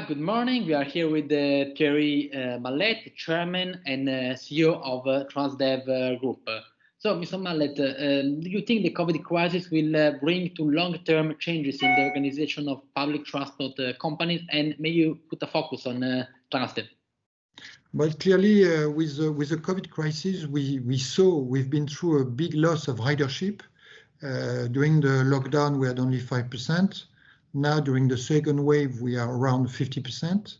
Good morning. We are here with Thierry Mallet, Chairman and CEO of Transdev Group. So, Mr. Mallet, do you think the COVID crisis will bring to long-term changes in the organization of public transport companies, and may you put a focus on Transdev? Well, clearly, with the COVID crisis, we've been through a big loss of ridership. During the lockdown, we had only 5%. Now, during the second wave, we are around 50%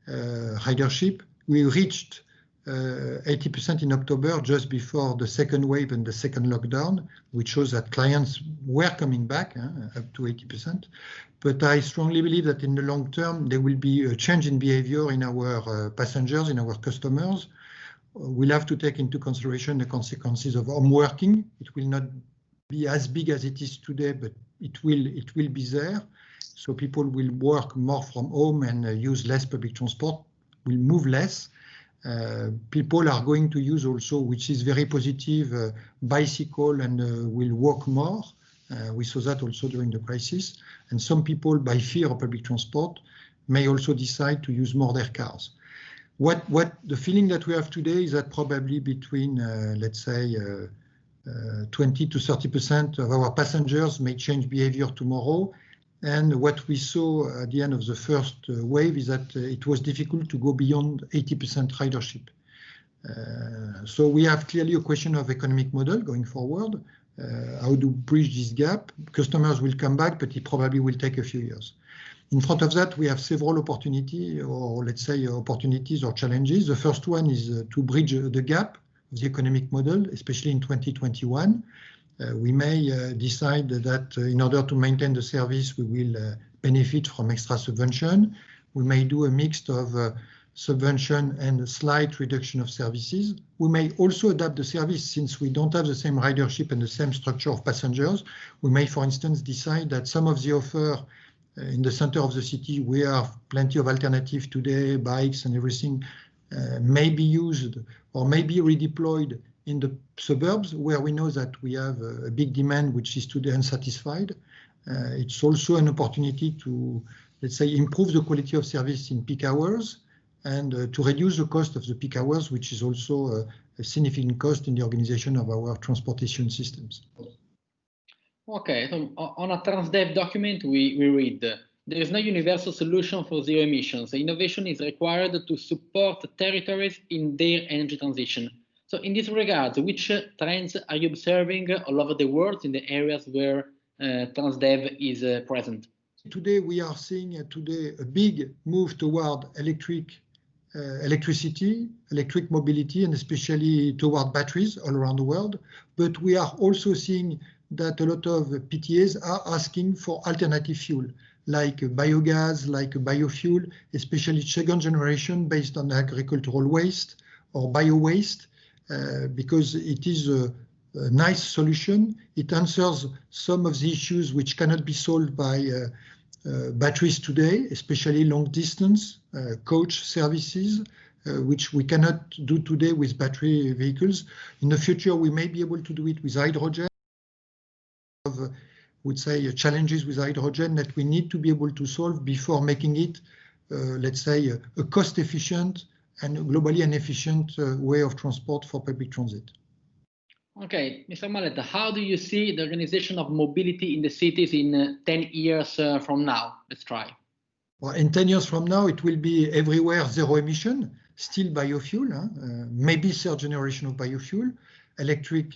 ridership. We reached 80% in October, just before the second wave and the second lockdown, which shows that clients were coming back up to 80%. But I strongly believe that in the long term, there will be a change in behavior in our passengers, in our customers. We'll have to take into consideration the consequences of home working. It will not be as big as it is today, but it will be there. So people will work more from home and use less public transport, will move less. People are going to use also, which is very positive, bicycle, and will walk more. We saw that also during the crisis. And some people, by fear of public transport, may also decide to use more their cars. What the feeling that we have today is that probably between, let's say, 20 to 30% of our passengers may change behavior tomorrow. And what we saw at the end of the first wave is that it was difficult to go beyond 80% ridership. So we have clearly a question of economic model going forward. How to bridge this gap? Customers will come back, but it probably will take a few years. In front of that, we have several opportunities, or let's say opportunities or challenges. The first one is to bridge the gap of the economic model, especially in 2021. We may decide that in order to maintain the service, we will benefit from extra subvention. We may do a mix of subvention and a slight reduction of services. We may also adapt the service since we don't have the same ridership and the same structure of passengers. We may, for instance, decide that some of the offer in the center of the city, we have plenty of alternatives today, bikes and everything, may be used or may be redeployed in the suburbs where we know that we have a big demand which is today unsatisfied. It's also an opportunity to, let's say, improve the quality of service in peak hours and to reduce the cost of the peak hours, which is also a significant cost in the organization of our transportation systems. Okay, so on a Transdev document, we read, there is no universal solution for zero emissions. Innovation is required to support territories in their energy transition. So in this regard, which trends are you observing all over the world in the areas where Transdev is present? Today, we are seeing a big move toward electricity, electric mobility, and especially toward batteries all around the world. But we are also seeing that a lot of PTAs are asking for alternative fuel, like biogas, like biofuel, especially second generation based on agricultural waste or bio-waste. Because it is a nice solution. It answers some of the issues which cannot be solved by batteries today, especially long distance coach services, which we cannot do today with battery vehicles. In the future, we may be able to do it with hydrogen. Would say challenges with hydrogen that we need to be able to solve before making it, let's say, a cost-efficient and globally an efficient way of transport for public transit. Okay, Mr. Mallet, how do you see the organization of mobility in the cities in 10 years from now? Let's try. Well, in 10 years from now, it will be everywhere zero emission, still biofuel, maybe third generation of biofuel, electric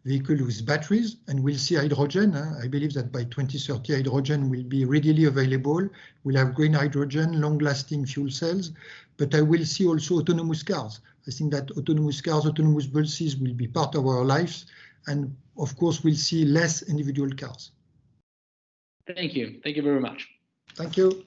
vehicle with batteries, and we'll see hydrogen. I believe that by 2030, hydrogen will be readily available. We'll have green hydrogen, long-lasting fuel cells, but I will see also autonomous cars. I think that autonomous cars, autonomous buses will be part of our lives, and of course, we'll see less individual cars. Thank you. Thank you very much. Thank you.